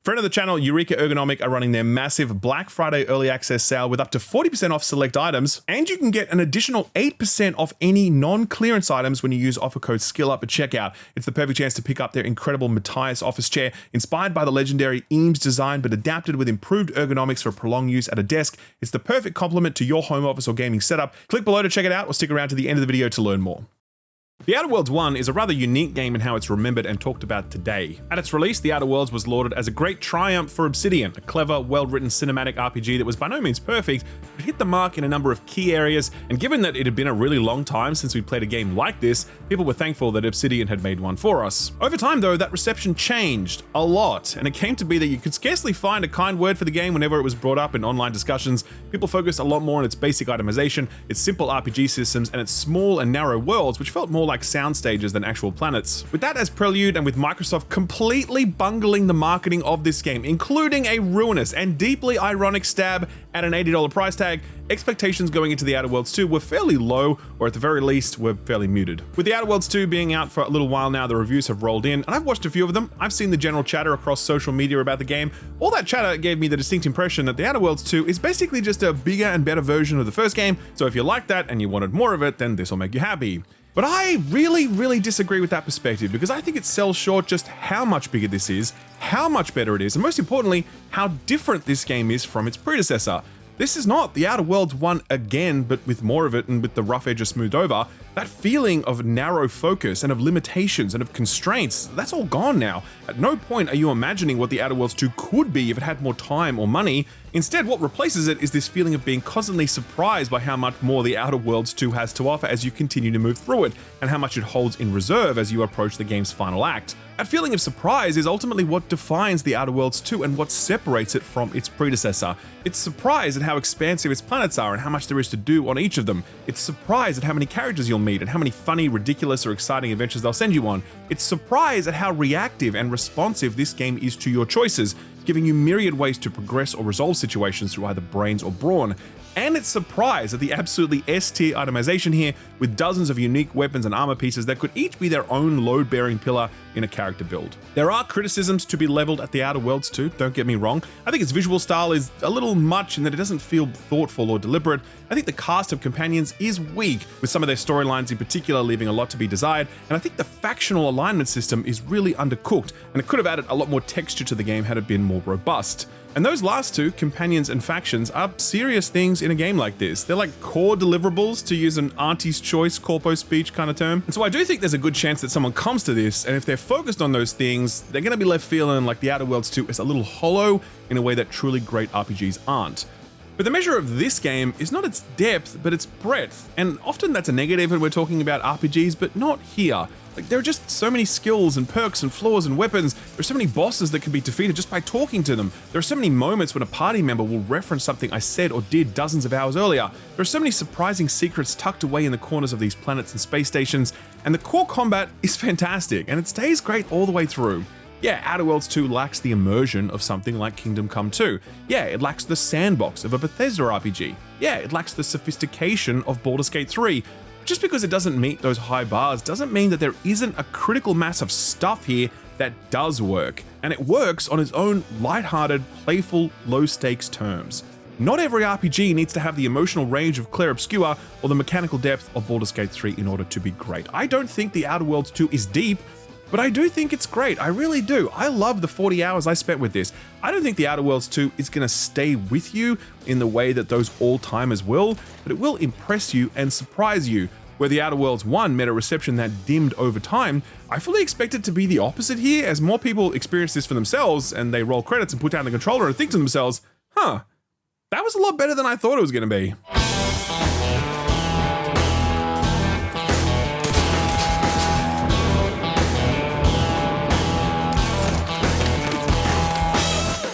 Friend of the channel, Eureka Ergonomic are running their massive Black Friday early access sale with up to 40% off select items, and you can get an additional 8% off any non-clearance items when you use offer code SKILLUP at checkout. It's the perfect chance to pick up their incredible Matthias office chair, inspired by the legendary Eames design, but adapted with improved ergonomics for prolonged use at a desk. It's the perfect complement to your home office or gaming setup. Click below to check it out, or stick around to the end of the video to learn more. The Outer Worlds 1 is a rather unique game in how it's remembered and talked about today. At its release, The Outer Worlds was lauded as a great triumph for Obsidian, a clever, well-written cinematic RPG that was by no means perfect, but hit the mark in a number of key areas, and given that it had been a really long time since we played a game like this, people were thankful that Obsidian had made one for us. Over time though, that reception changed a lot, and it came to be that you could scarcely find a kind word for the game whenever it was brought up in online discussions. People focused a lot more on its basic itemization, its simple RPG systems, and its small and narrow worlds, which felt more like sound stages than actual planets. With that as prelude, and with Microsoft completely bungling the marketing of this game, including a ruinous and deeply ironic stab at an $80 price tag, expectations going into The Outer Worlds 2 were fairly low, or at the very least were fairly muted. With The Outer Worlds 2 being out for a little while now, the reviews have rolled in, and I've watched a few of them. I've seen the general chatter across social media about the game. All that chatter gave me the distinct impression that The Outer Worlds 2 is basically just a bigger and better version of the first game, so if you like that and you wanted more of it, then this will make you happy. But I really disagree with that perspective, because I think it sells short just how much bigger this is, how much better it is, and most importantly, how different this game is from its predecessor. This is not The Outer Worlds 1 again, but with more of it and with the rough edges smoothed over. That feeling of narrow focus and of limitations and of constraints, that's all gone now. At no point are you imagining what The Outer Worlds 2 could be if it had more time or money. Instead, what replaces it is this feeling of being constantly surprised by how much more The Outer Worlds 2 has to offer as you continue to move through it, and how much it holds in reserve as you approach the game's final act. That feeling of surprise is ultimately what defines The Outer Worlds 2 and what separates it from its predecessor. It's surprise at how expansive its planets are and how much there is to do on each of them. It's surprise at how many characters you'll meet and how many funny, ridiculous, or exciting adventures they'll send you on. It's surprise at how reactive and responsive this game is to your choices, giving you myriad ways to progress or resolve situations through either brains or brawn. And it's surprise at the absolutely S-tier itemization here, with dozens of unique weapons and armor pieces that could each be their own load-bearing pillar in a character build. There are criticisms to be leveled at The Outer Worlds 2, don't get me wrong. I think its visual style is a little much in that it doesn't feel thoughtful or deliberate. I think the cast of companions is weak, with some of their storylines in particular leaving a lot to be desired, and I think the factional alignment system is really undercooked, and it could have added a lot more texture to the game had it been more robust. And those last two, companions and factions, are serious things in a game like this. They're like core deliverables, to use an auntie's choice corpo speech kind of term. And so I do think there's a good chance that someone comes to this, and if they're focused on those things, they're going to be left feeling like The Outer Worlds 2 is a little hollow in a way that truly great RPGs aren't. But the measure of this game is not its depth, but its breadth. And often that's a negative when we're talking about RPGs, but not here. Like, there are just so many skills and perks and flaws and weapons. There are so many bosses that can be defeated just by talking to them. There are so many moments when a party member will reference something I said or did dozens of hours earlier. There are so many surprising secrets tucked away in the corners of these planets and space stations. And the core combat is fantastic, and it stays great all the way through. Yeah, Outer Worlds 2 lacks the immersion of something like Kingdom Come 2. Yeah, it lacks the sandbox of a Bethesda RPG. Yeah, it lacks the sophistication of Baldur's Gate 3. Just because it doesn't meet those high bars doesn't mean that there isn't a critical mass of stuff here that does work. And it works on its own lighthearted, playful, low-stakes terms. Not every RPG needs to have the emotional range of Clair Obscur or the mechanical depth of Baldur's Gate 3 in order to be great. I don't think The Outer Worlds 2 is deep, but I do think it's great. I really do. I love the 40 hours I spent with this. I don't think The Outer Worlds 2 is going to stay with you in the way that those all-timers will, but it will impress you and surprise you. Where The Outer Worlds 1 met a reception that dimmed over time, I fully expect it to be the opposite here, as more people experience this for themselves and they roll credits and put down the controller and think to themselves, huh, that was a lot better than I thought it was going to be.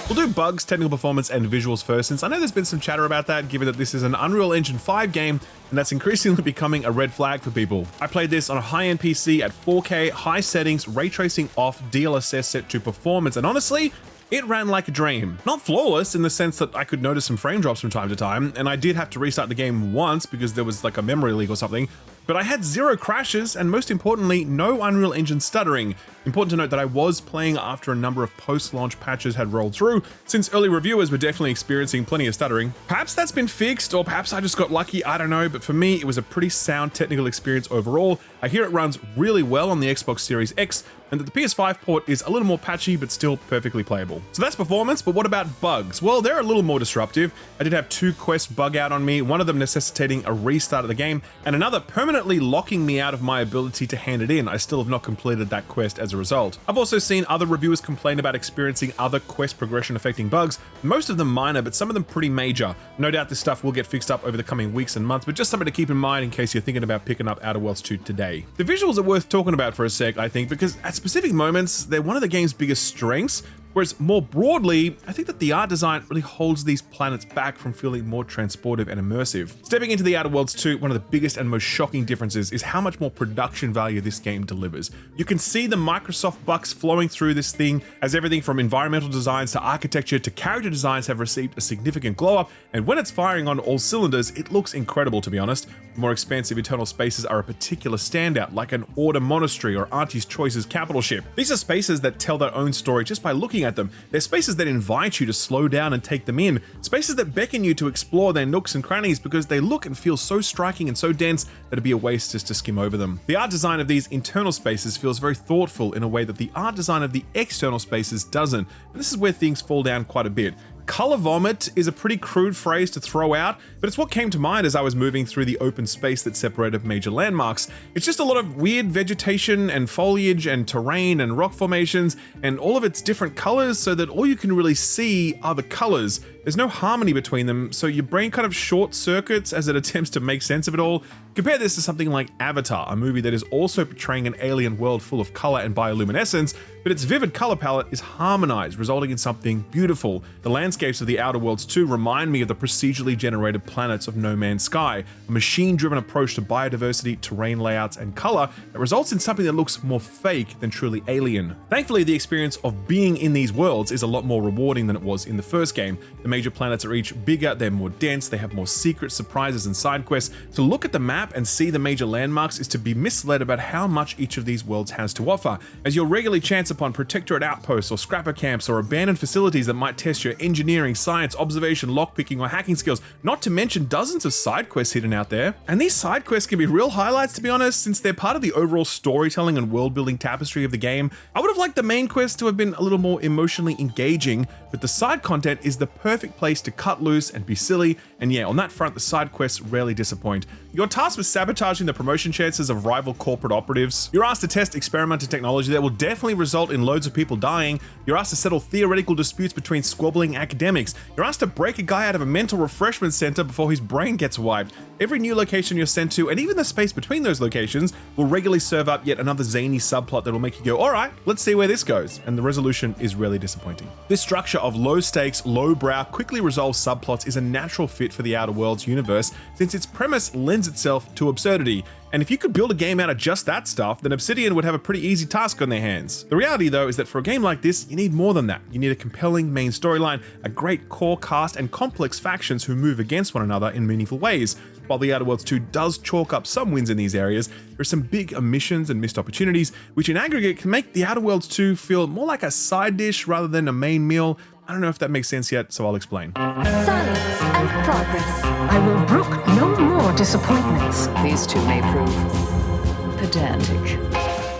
We'll do bugs, technical performance, and visuals first, since I know there's been some chatter about that, given that this is an Unreal Engine 5 game, and that's increasingly becoming a red flag for people. I played this on a high-end PC at 4K, high settings, ray tracing off, DLSS set to performance, and honestly, it ran like a dream. Not flawless in the sense that I could notice some frame drops from time to time, and I did have to restart the game once because there was like a memory leak or something, but I had 0 crashes and most importantly, no Unreal Engine stuttering. Important to note that I was playing after a number of post-launch patches had rolled through, since early reviewers were definitely experiencing plenty of stuttering. Perhaps that's been fixed, or perhaps I just got lucky, I don't know, but for me, it was a pretty sound technical experience overall. I hear it runs really well on the Xbox Series X, and that the PS5 port is a little more patchy, but still perfectly playable. So that's performance, but what about bugs? Well, they're a little more disruptive. I did have 2 quests bug out on me, one of them necessitating a restart of the game, and another permanently locking me out of my ability to hand it in. I still have not completed that quest as a result. I've also seen other reviewers complain about experiencing other quest progression affecting bugs, most of them minor, but some of them pretty major. No doubt this stuff will get fixed up over the coming weeks and months, but just something to keep in mind in case you're thinking about picking up Outer Worlds 2 today. The visuals are worth talking about for a sec, I think, because at specific moments, they're one of the game's biggest strengths. Whereas more broadly, I think that the art design really holds these planets back from feeling more transportive and immersive. Stepping into the Outer Worlds 2, one of the biggest and most shocking differences is how much more production value this game delivers. You can see the Microsoft bucks flowing through this thing, as everything from environmental designs to architecture to character designs have received a significant glow up, and when it's firing on all cylinders, it looks incredible, to be honest. More expansive internal spaces are a particular standout, like an Order Monastery or Auntie's Choice's capital ship. These are spaces that tell their own story just by looking at them. They're spaces that invite you to slow down and take them in, spaces that beckon you to explore their nooks and crannies because they look and feel so striking and so dense that it'd be a waste just to skim over them. The art design of these internal spaces feels very thoughtful in a way that the art design of the external spaces doesn't, and this is where things fall down quite a bit. Color vomit is a pretty crude phrase to throw out, but it's what came to mind as I was moving through the open space that separated major landmarks. It's just a lot of weird vegetation and foliage and terrain and rock formations and all of its different colors so that all you can really see are the colors. There's no harmony between them, so your brain kind of short circuits as it attempts to make sense of it all. Compare this to something like Avatar, a movie that is also portraying an alien world full of color and bioluminescence, but its vivid color palette is harmonized, resulting in something beautiful. The landscapes of the Outer Worlds 2 remind me of the procedurally generated planets of No Man's Sky, a machine-driven approach to biodiversity, terrain layouts, and color that results in something that looks more fake than truly alien. Thankfully, the experience of being in these worlds is a lot more rewarding than it was in the first game. The major planets are each bigger, they're more dense, they have more secrets, surprises, and side quests. To look at the map and see the major landmarks is to be misled about how much each of these worlds has to offer, as you'll regularly chance upon protectorate outposts or scrapper camps or abandoned facilities that might test your engineering, science, observation, lockpicking, or hacking skills, not to mention dozens of side quests hidden out there. And these side quests can be real highlights, to be honest, since they're part of the overall storytelling and world-building tapestry of the game. I would have liked the main quest to have been a little more emotionally engaging, but the side content is the perfect place to cut loose and be silly, and yeah, on that front, the side quests rarely disappoint. You're tasked with sabotaging the promotion chances of rival corporate operatives. You're asked to test experimental technology that will definitely result in loads of people dying. You're asked to settle theoretical disputes between squabbling academics. You're asked to break a guy out of a mental refreshment center before his brain gets wiped. Every new location you're sent to, and even the space between those locations, will regularly serve up yet another zany subplot that will make you go, alright, let's see where this goes, and the resolution is really disappointing. This structure of low stakes, low brow, quickly resolved subplots is a natural fit for the Outer Worlds universe, since its premise lends itself to absurdity. And if you could build a game out of just that stuff, then Obsidian would have a pretty easy task on their hands. The reality though is that for a game like this, you need more than that. You need a compelling main storyline, a great core cast, and complex factions who move against one another in meaningful ways. While the Outer Worlds 2 does chalk up some wins in these areas, there are some big omissions and missed opportunities, which in aggregate can make the Outer Worlds 2 feel more like a side dish rather than a main meal. I don't know if that makes sense yet, so I'll explain. Science and progress. I will brook no more disappointments. These two may prove pedantic.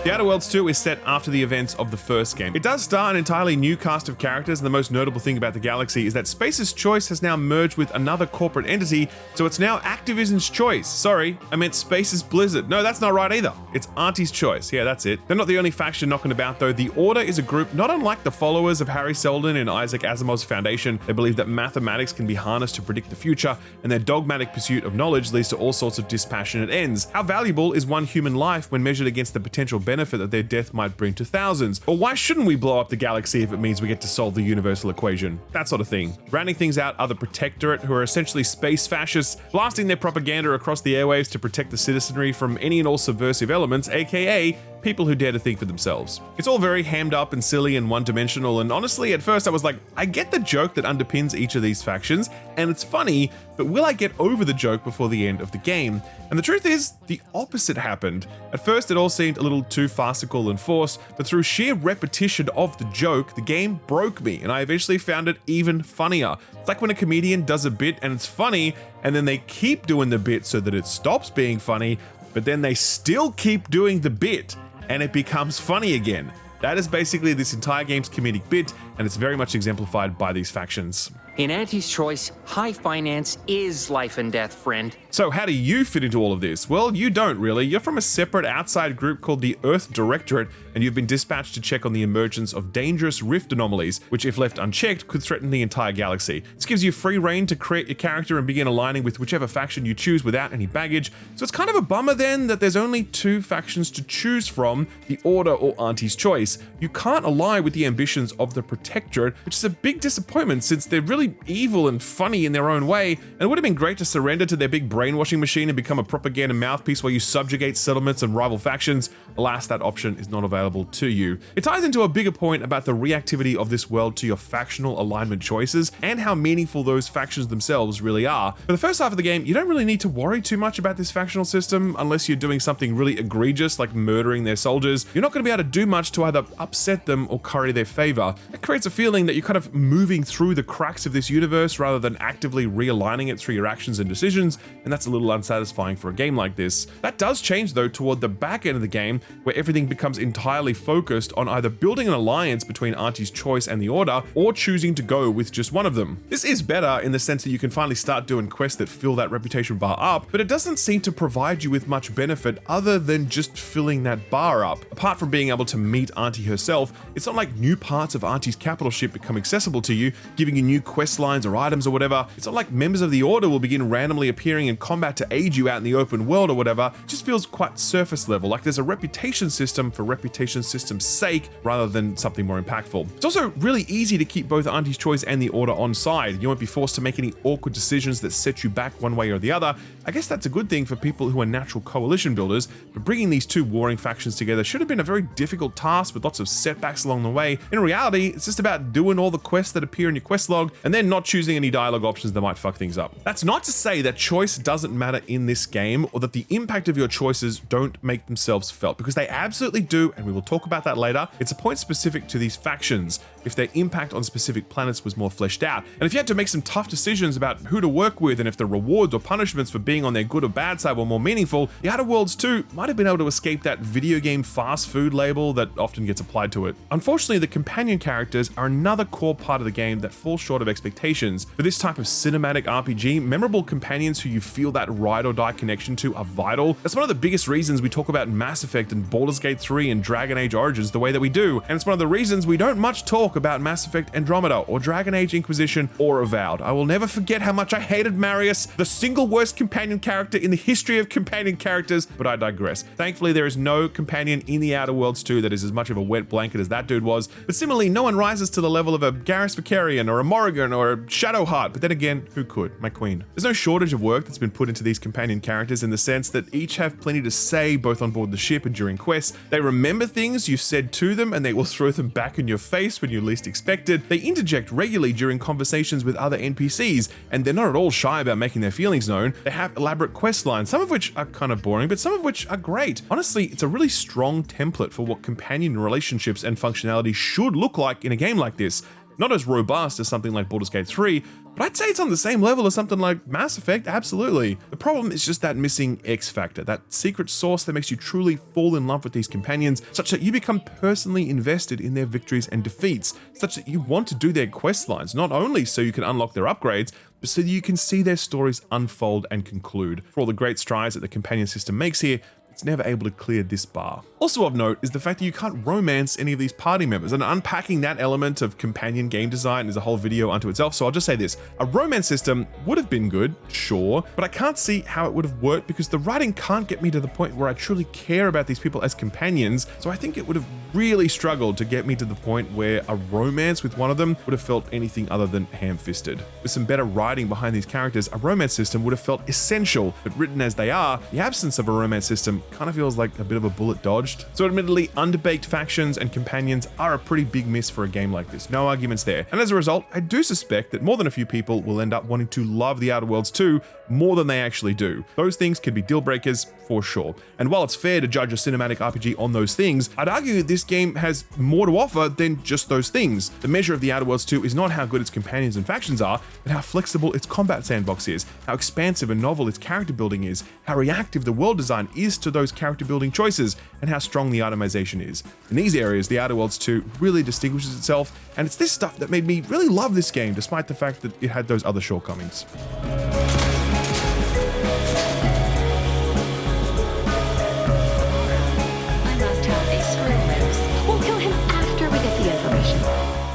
The Outer Worlds 2 is set after the events of the first game. It does star an entirely new cast of characters, and the most notable thing about the galaxy is that Space's Choice has now merged with another corporate entity, so it's now Activision's Choice. Sorry, I meant Space's Blizzard. No, that's not right either. It's Auntie's Choice. Yeah, that's it. They're not the only faction knocking about though. The Order is a group not unlike the followers of Harry Seldon and Isaac Asimov's Foundation. They believe that mathematics can be harnessed to predict the future, and their dogmatic pursuit of knowledge leads to all sorts of dispassionate ends. How valuable is one human life when measured against the potential benefit that their death might bring to thousands? Or why shouldn't we blow up the galaxy if it means we get to solve the universal equation? That sort of thing. Rounding things out are the Protectorate, who are essentially space fascists, blasting their propaganda across the airwaves to protect the citizenry from any and all subversive elements, aka people who dare to think for themselves. It's all very hammed up and silly and one-dimensional, and honestly, at first I was like, I get the joke that underpins each of these factions, and it's funny, but will I get over the joke before the end of the game? And the truth is, the opposite happened. At first, it all seemed a little too farcical and forced, but through sheer repetition of the joke, the game broke me, and I eventually found it even funnier. It's like when a comedian does a bit and it's funny, and then they keep doing the bit so that it stops being funny, but then they still keep doing the bit, and it becomes funny again. That is basically this entire game's comedic bit, and it's very much exemplified by these factions. In Auntie's choice, high finance is life and death, friend. So how do you fit into all of this? Well, you don't really. You're from a separate outside group called the Earth Directorate, and you've been dispatched to check on the emergence of dangerous rift anomalies, which if left unchecked could threaten the entire galaxy. This gives you free reign to create your character and begin aligning with whichever faction you choose without any baggage. So it's kind of a bummer then that there's only two factions to choose from, the Order or Auntie's Choice. You can't align with the ambitions of the Protectorate, which is a big disappointment since they're really evil and funny in their own way, and it would have been great to surrender to their big brainwashing machine and become a propaganda mouthpiece while you subjugate settlements and rival factions. Alas, that option is not available to you. It ties into a bigger point about the reactivity of this world to your factional alignment choices and how meaningful those factions themselves really are. For the first half of the game, you don't really need to worry too much about this factional system unless you're doing something really egregious like murdering their soldiers. You're not going to be able to do much to either upset them or curry their favor. It creates a feeling that you're kind of moving through the cracks of this universe rather than actively realigning it through your actions and decisions, and that's a little unsatisfying for a game like this. That does change though toward the back end of the game, where everything becomes entirely focused on either building an alliance between Auntie's Choice and the Order, or choosing to go with just one of them. This is better in the sense that you can finally start doing quests that fill that reputation bar up, but it doesn't seem to provide you with much benefit other than just filling that bar up. Apart from being able to meet Auntie herself, it's not like new parts of Auntie's capital ship become accessible to you, giving you new quest lines or items or whatever. It's not like members of the Order will begin randomly appearing in combat to aid you out in the open world or whatever. It just feels quite surface level, like there's a reputation system for reputation system's sake rather than something more impactful. It's also really easy to keep both Auntie's Choice and the Order on side. You won't be forced to make any awkward decisions that set you back one way or the other. I guess that's a good thing for people who are natural coalition builders, but bringing these two warring factions together should have been a very difficult task with lots of setbacks along the way. In reality, it's just about doing all the quests that appear in your quest log and then not choosing any dialogue options that might fuck things up. That's not to say that choice doesn't matter in this game or that the impact of your choices don't make themselves felt, because they absolutely do, and we will talk about that later. It's a point specific to these factions, if their impact on specific planets was more fleshed out. And if you had to make some tough decisions about who to work with and if the rewards or punishments for being on their good or bad side were more meaningful, the Outer Worlds 2 might have been able to escape that video game fast food label that often gets applied to it. Unfortunately, the companion characters are another core part of the game that falls short of expectations. For this type of cinematic RPG, memorable companions who you feel that ride or die connection to are vital. That's one of the biggest reasons we talk about Mass Effect and Baldur's Gate 3 and Dragon Age Origins the way that we do, and it's one of the reasons we don't much talk about Mass Effect Andromeda or Dragon Age Inquisition or Avowed. I will never forget how much I hated Marius, the single worst companion character in the history of companion characters, but I digress. Thankfully, there is no companion in the Outer Worlds 2 that is as much of a wet blanket as that dude was, but similarly, no one rises to the level of a Garrus Vicarian or a Morrigan or a Shadowheart, but then again, who could? My queen. There's no shortage of work that's been put into these companion characters in the sense that each have plenty to say both on board the ship and during quests. They remember things you said to them and they will throw them back in your face when you least expect it. They interject regularly during conversations with other NPCs, and they're not at all shy about making their feelings known. They have elaborate quest lines, some of which are kind of boring, but some of which are great. Honestly, it's a really strong template for what companion relationships and functionality should look like in a game like this. Not as robust as something like Baldur's Gate 3, but I'd say it's on the same level as something like Mass Effect, absolutely. The problem is just that missing X factor, that secret sauce that makes you truly fall in love with these companions, such that you become personally invested in their victories and defeats, such that you want to do their quest lines, not only so you can unlock their upgrades, but so that you can see their stories unfold and conclude. For all the great strides that the companion system makes here, it's never able to clear this bar. Also of note is the fact that you can't romance any of these party members, and unpacking that element of companion game design is a whole video unto itself, so I'll just say this. A romance system would have been good, sure, but I can't see how it would have worked because the writing can't get me to the point where I truly care about these people as companions, so I think it would have really struggled to get me to the point where a romance with one of them would have felt anything other than ham-fisted. With some better writing behind these characters, a romance system would have felt essential, but written as they are, the absence of a romance system kind of feels like a bit of a bullet dodged. So admittedly, underbaked factions and companions are a pretty big miss for a game like this, no arguments there. And as a result, I do suspect that more than a few people will end up wanting to love The Outer Worlds 2 more than they actually do. Those things can be deal breakers for sure. And while it's fair to judge a cinematic RPG on those things, I'd argue this game has more to offer than just those things. The measure of The Outer Worlds 2 is not how good its companions and factions are, but how flexible its combat sandbox is, how expansive and novel its character building is, how reactive the world design is to those character building choices, and how strong the itemization is. In these areas, The Outer Worlds 2 really distinguishes itself, and it's this stuff that made me really love this game despite the fact that it had those other shortcomings.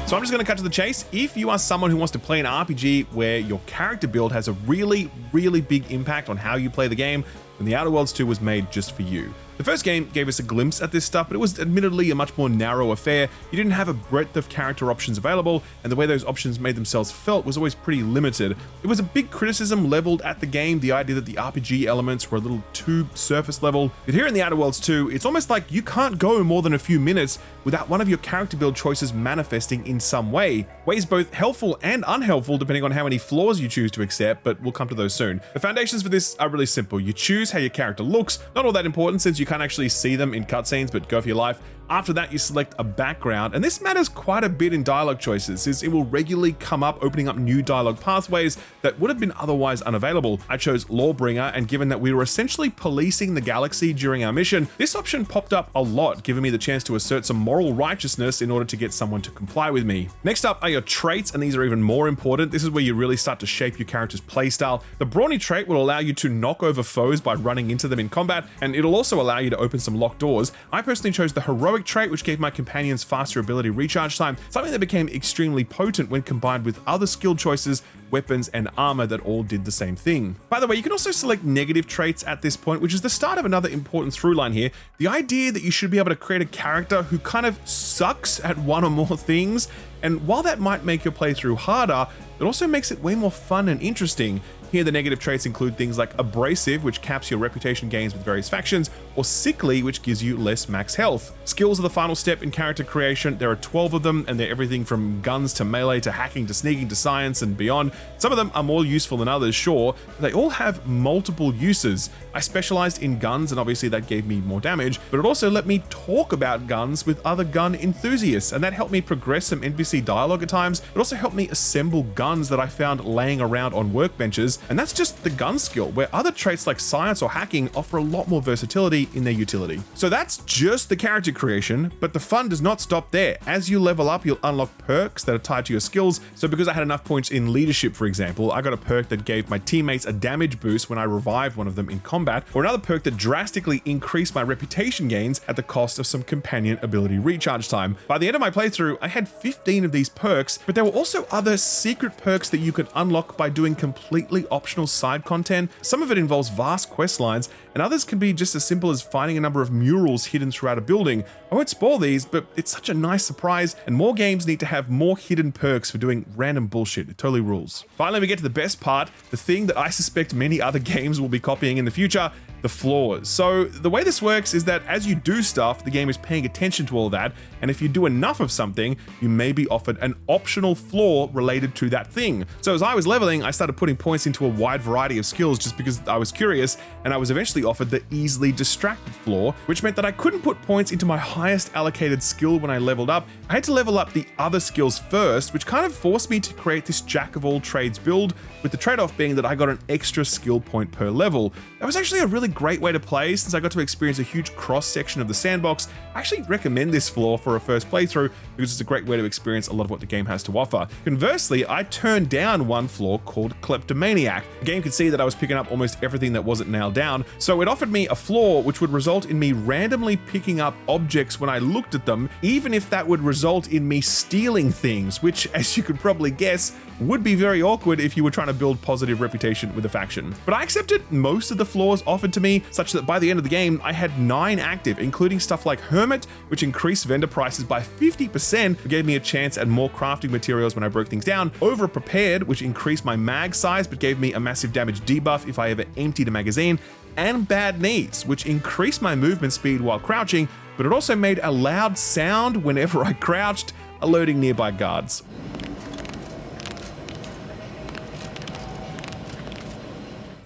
So I'm just going to cut to the chase. If you are someone who wants to play an RPG where your character build has a really big impact on how you play the game, then The Outer Worlds 2 was made just for you. The first game gave us a glimpse at this stuff, but it was admittedly a much more narrow affair. You didn't have a breadth of character options available, and the way those options made themselves felt was always pretty limited. It was a big criticism leveled at the game, the idea that the RPG elements were a little too surface level. But here in The Outer Worlds 2, it's almost like you can't go more than a few minutes without one of your character build choices manifesting in some way. Ways both helpful and unhelpful depending on how many flaws you choose to accept, but we'll come to those soon. The foundations for this are really simple. You choose how your character looks, not all that important since you can't actually see them in cutscenes, but go for your life. After that, you select a background, and this matters quite a bit in dialogue choices, since it will regularly come up opening up new dialogue pathways that would have been otherwise unavailable. I chose Lawbringer, and given that we were essentially policing the galaxy during our mission, this option popped up a lot, giving me the chance to assert some moral righteousness in order to get someone to comply with me. Next up are your traits, and these are even more important. This is where you really start to shape your character's playstyle. The Brawny trait will allow you to knock over foes by running into them in combat, and it'll also allow you to open some locked doors. I personally chose the Heroic trait, which gave my companions faster ability recharge time, something that became extremely potent when combined with other skill choices, weapons, and armor that all did the same thing. By the way, you can also select negative traits at this point, which is the start of another important through line here. The idea that you should be able to create a character who kind of sucks at one or more things, and while that might make your playthrough harder, it also makes it way more fun and interesting. Here, the negative traits include things like Abrasive, which caps your reputation gains with various factions, or Sickly, which gives you less max health. Skills are the final step in character creation. There are 12 of them, and they're everything from guns to melee to hacking to sneaking to science and beyond. Some of them are more useful than others, sure, but they all have multiple uses. I specialized in guns, and obviously that gave me more damage, but it also let me talk about guns with other gun enthusiasts, and that helped me progress some NPC dialogue at times. It also helped me assemble guns that I found laying around on workbenches. And that's just the gun skill, where other traits like science or hacking offer a lot more versatility in their utility. So that's just the character creation, but the fun does not stop there. As you level up, you'll unlock perks that are tied to your skills. So because I had enough points in leadership, for example, I got a perk that gave my teammates a damage boost when I revived one of them in combat, or another perk that drastically increased my reputation gains at the cost of some companion ability recharge time. By the end of my playthrough, I had 15 of these perks, but there were also other secret perks that you could unlock by doing completely optional side content. Some of it involves vast quest lines, and others can be just as simple as finding a number of murals hidden throughout a building. I won't spoil these, but it's such a nice surprise, and more games need to have more hidden perks for doing random bullshit. It totally rules. Finally, we get to the best part, the thing that I suspect many other games will be copying in the future: the flaws. So the way this works is that as you do stuff, the game is paying attention to all that, and if you do enough of something, you may be offered an optional flaw related to that thing. So as I was leveling, I started putting points into a wide variety of skills just because I was curious, and I was eventually offered the easily distracted flaw, which meant that I couldn't put points into my highest allocated skill when I leveled up. I had to level up the other skills first, which kind of forced me to create this jack of all trades build, with the trade-off being that I got an extra skill point per level. That was actually a really great way to play, since I got to experience a huge cross-section of the sandbox. I actually recommend this flaw for a first playthrough because it's a great way to experience a lot of what the game has to offer. Conversely, I turned down one flaw called Kleptomaniac. The game could see that I was picking up almost everything that wasn't nailed down, so it offered me a flaw which would result in me randomly picking up objects when I looked at them, even if that would result in me stealing things, which, as you could probably guess, would be very awkward if you were trying to build positive reputation with a faction. But I accepted most of the flaws offered to to me, such that by the end of the game, I had 9 active, including stuff like Hermit, which increased vendor prices by 50%, but gave me a chance at more crafting materials when I broke things down, Over Prepared, which increased my mag size, but gave me a massive damage debuff if I ever emptied a magazine, and Bad Knees, which increased my movement speed while crouching, but it also made a loud sound whenever I crouched, alerting nearby guards.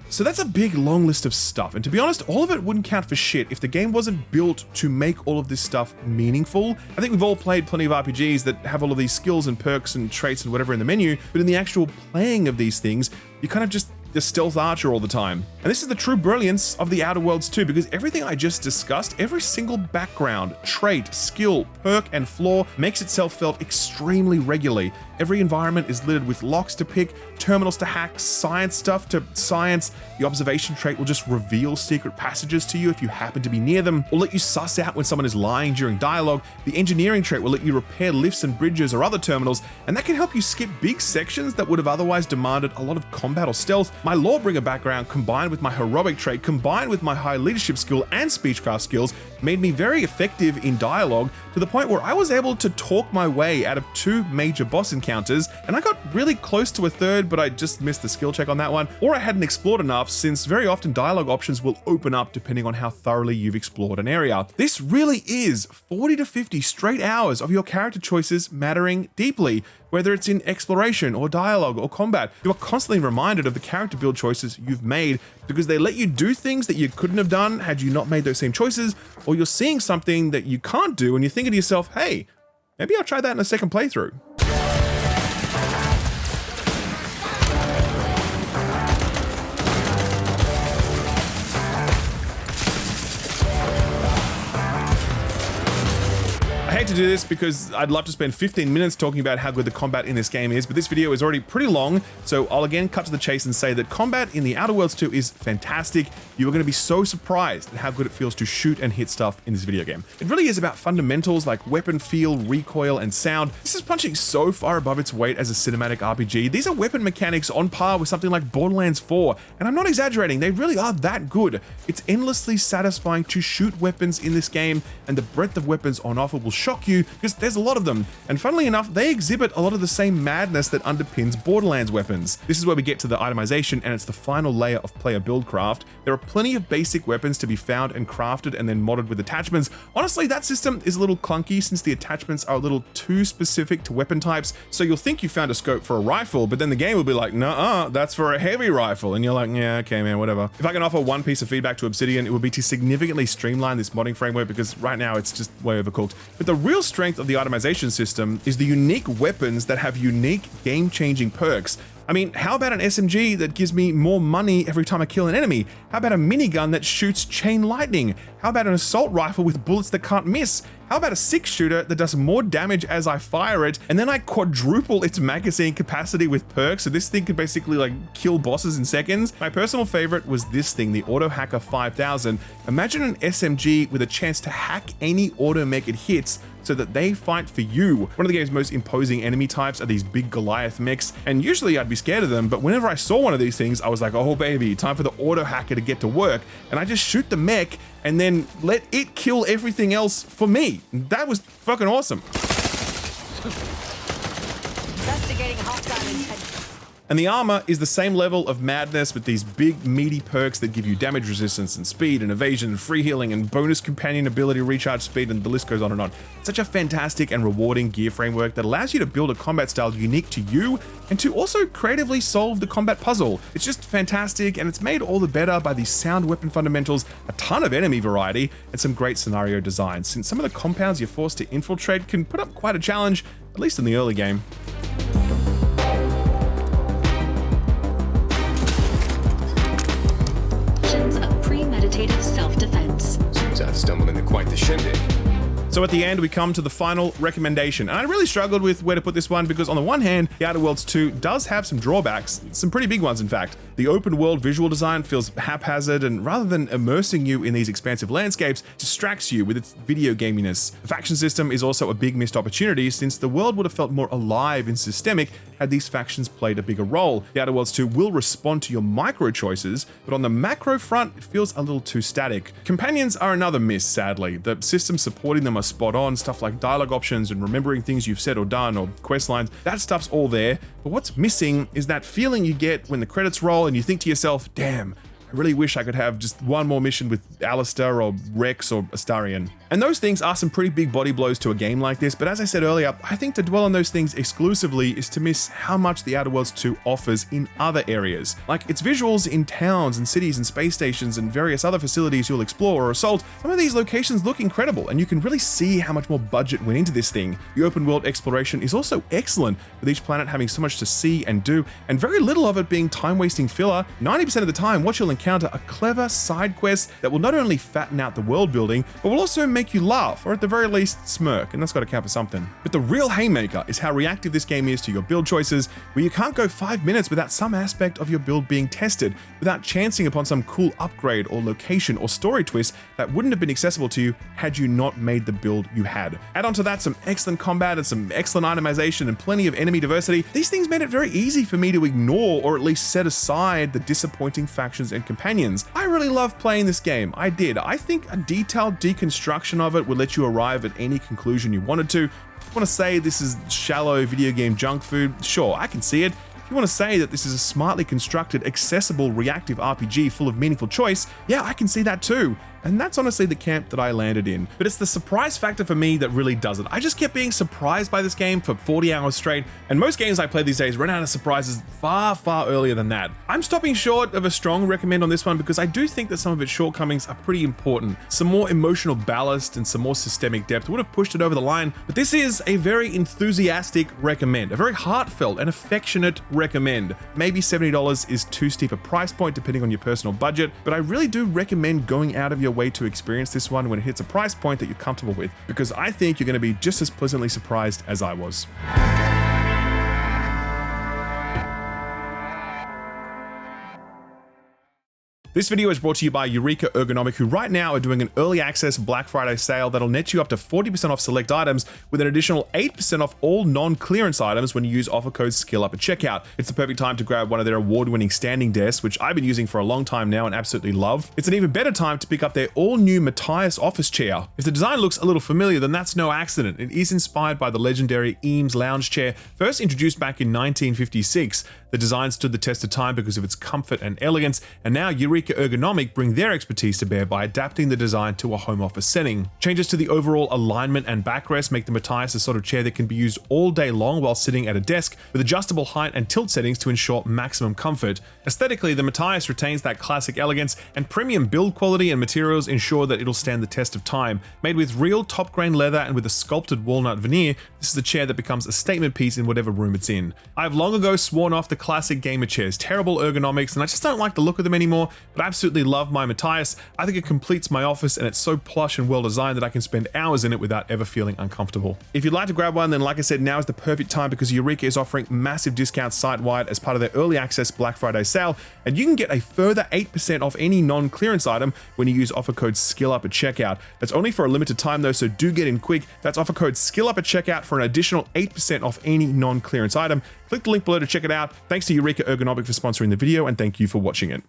So that's a big long list of stuff, and to be honest, all of it wouldn't count for shit if the game wasn't built to make all of this stuff meaningful. I think we've all played plenty of RPGs that have all of these skills and perks and traits and whatever in the menu, but in the actual playing of these things, you kind of just the stealth archer all the time. And this is the true brilliance of the Outer Worlds 2, because everything I just discussed, every single background, trait, skill, perk, and flaw makes itself felt extremely regularly. Every environment is littered with locks to pick, terminals to hack, science stuff to science. The observation trait will just reveal secret passages to you if you happen to be near them, or let you suss out when someone is lying during dialogue. The engineering trait will let you repair lifts and bridges or other terminals, and that can help you skip big sections that would have otherwise demanded a lot of combat or stealth. My Lawbringer background combined with my heroic trait, combined with my high leadership skill and speechcraft skills, made me very effective in dialogue to the point where I was able to talk my way out of 2 major boss encounters, and I got really close to a third, but I just missed the skill check on that one, or I hadn't explored enough, since very often dialogue options will open up depending on how thoroughly you've explored an area. This really is 40 to 50 straight hours of your character choices mattering deeply, whether it's in exploration or dialogue or combat. You are constantly reminded of the character build choices you've made, because they let you do things that you couldn't have done had you not made those same choices, or you're seeing something that you can't do and you're thinking to yourself, hey, maybe I'll try that in a second playthrough. I hate to do this because I'd love to spend 15 minutes talking about how good the combat in this game is, but this video is already pretty long, so I'll again cut to the chase and say that combat in the Outer Worlds 2 is fantastic. You are going to be so surprised at how good it feels to shoot and hit stuff in this video game. It really is about fundamentals like weapon feel, recoil, and sound. This is punching so far above its weight as a cinematic RPG. These are weapon mechanics on par with something like Borderlands 4, and I'm not exaggerating, they really are that good. It's endlessly satisfying to shoot weapons in this game, and the breadth of weapons on offer will shock you because there's a lot of them, and funnily enough, they exhibit a lot of the same madness that underpins Borderlands weapons. This is where we get to the itemization, and it's the final layer of player buildcraft. There are plenty of basic weapons to be found and crafted and then modded with attachments. Honestly, that system is a little clunky since the attachments are a little too specific to weapon types, so you'll think you found a scope for a rifle, but then the game will be like, nah, that's for a heavy rifle, and you're like, yeah, okay, man, whatever. If I can offer one piece of feedback to Obsidian, it would be to significantly streamline this modding framework, because right now it's just way overcooked. But the real strength of the itemization system is the unique weapons that have unique game-changing perks. I mean, how about an SMG that gives me more money every time I kill an enemy? How about a minigun that shoots chain lightning? How about an assault rifle with bullets that can't miss? How about a 6-shooter that does more damage as I fire it, and then I quadruple its magazine capacity with perks, so this thing could basically like kill bosses in seconds? My personal favorite was this thing, the Auto Hacker 5000. Imagine an SMG with a chance to hack any automech it hits so that they fight for you. One of the game's most imposing enemy types are these big Goliath mechs, and usually I'd be scared of them, but whenever I saw one of these things, I was like, oh baby, time for the Auto Hacker to get to work, and I just shoot the mech and then let it kill everything else for me. That was fucking awesome. Investigating hostile intent. And the armor is the same level of madness with these big meaty perks that give you damage resistance and speed and evasion and free healing and bonus companion ability recharge speed, and the list goes on and on. Such a fantastic and rewarding gear framework that allows you to build a combat style unique to you and to also creatively solve the combat puzzle. It's just fantastic, and it's made all the better by these sound weapon fundamentals, a ton of enemy variety, and some great scenario design, since some of the compounds you're forced to infiltrate can put up quite a challenge, at least in the early game. Of premeditative self-defense. Seems I've stumbled into quite the shindig. So at the end, we come to the final recommendation. And I really struggled with where to put this one because on the one hand, The Outer Worlds 2 does have some drawbacks, some pretty big ones in fact. The open world visual design feels haphazard, and rather than immersing you in these expansive landscapes, distracts you with its video gaminess. The faction system is also a big missed opportunity, since the world would have felt more alive and systemic had these factions played a bigger role. The Outer Worlds 2 will respond to your micro choices, but on the macro front, it feels a little too static. Companions are another miss, sadly. The systems supporting them are spot on, stuff like dialogue options and remembering things you've said or done, or quest lines, that stuff's all there. But what's missing is that feeling you get when the credits roll and you think to yourself, damn, I really wish I could have just one more mission with Alistair or Rex or Astarion. And those things are some pretty big body blows to a game like this, but as I said earlier, I think to dwell on those things exclusively is to miss how much the Outer Worlds 2 offers in other areas. Like its visuals in towns and cities and space stations and various other facilities you'll explore or assault. Some of these locations look incredible, and you can really see how much more budget went into this thing. The open world exploration is also excellent, with each planet having so much to see and do, and very little of it being time-wasting filler. 90% of the time, what you'll encounter are clever side quests that will not only fatten out the world building, but will also make you laugh, or at the very least smirk, and that's got to count for something. But the real haymaker is how reactive this game is to your build choices, where you can't go 5 minutes without some aspect of your build being tested, without chancing upon some cool upgrade or location or story twist that wouldn't have been accessible to you had you not made the build you had. Add on to that some excellent combat and some excellent itemization and plenty of enemy diversity. These things made it very easy for me to ignore or at least set aside the disappointing factions and companions. I really love playing this game. I did. I think a detailed deconstruction of it would let you arrive at any conclusion you wanted to. If you want to say this is shallow video game junk food, sure, I can see it. If you want to say that this is a smartly constructed, accessible, reactive RPG full of meaningful choice, yeah, I can see that too. And that's honestly the camp that I landed in. But it's the surprise factor for me that really does it. I just kept being surprised by this game for 40 hours straight, and most games I play these days run out of surprises far, far earlier than that. I'm stopping short of a strong recommend on this one because I do think that some of its shortcomings are pretty important. Some more emotional ballast and some more systemic depth would have pushed it over the line, but this is a very enthusiastic recommend, a very heartfelt and affectionate recommend. Maybe $70 is too steep a price point depending on your personal budget, but I really do recommend going out of your way to experience this one when it hits a price point that you're comfortable with, because I think you're going to be just as pleasantly surprised as I was. This video is brought to you by Eureka Ergonomic, who right now are doing an early access Black Friday sale that'll net you up to 40% off select items with an additional 8% off all non-clearance items when you use offer code SKILLUP at checkout. It's the perfect time to grab one of their award-winning standing desks, which I've been using for a long time now and absolutely love. It's an even better time to pick up their all-new Matthias office chair. If the design looks a little familiar, then that's no accident. It is inspired by the legendary Eames lounge chair, first introduced back in 1956. The design stood the test of time because of its comfort and elegance, and now Eureka Ergonomic bring their expertise to bear by adapting the design to a home office setting. Changes to the overall alignment and backrest make the Matthias a sort of chair that can be used all day long while sitting at a desk, with adjustable height and tilt settings to ensure maximum comfort. Aesthetically, the Matthias retains that classic elegance, and premium build quality and materials ensure that it'll stand the test of time. Made with real top grain leather and with a sculpted walnut veneer, this is a chair that becomes a statement piece in whatever room it's in. I've long ago sworn off the classic gamer chairs, terrible ergonomics, and I just don't like the look of them anymore, but I absolutely love my Matthias. I think it completes my office, and it's so plush and well designed that I can spend hours in it without ever feeling uncomfortable. If you'd like to grab one, then like I said, now is the perfect time because Eureka is offering massive discounts site-wide as part of their early access Black Friday sale, and you can get a further 8% off any non-clearance item when you use offer code SKILLUP at checkout. That's only for a limited time though, so do get in quick. That's offer code SKILLUP at checkout for an additional 8% off any non-clearance item. Click the link below to check it out. Thanks to Eureka Ergonomic for sponsoring the video, and thank you for watching it.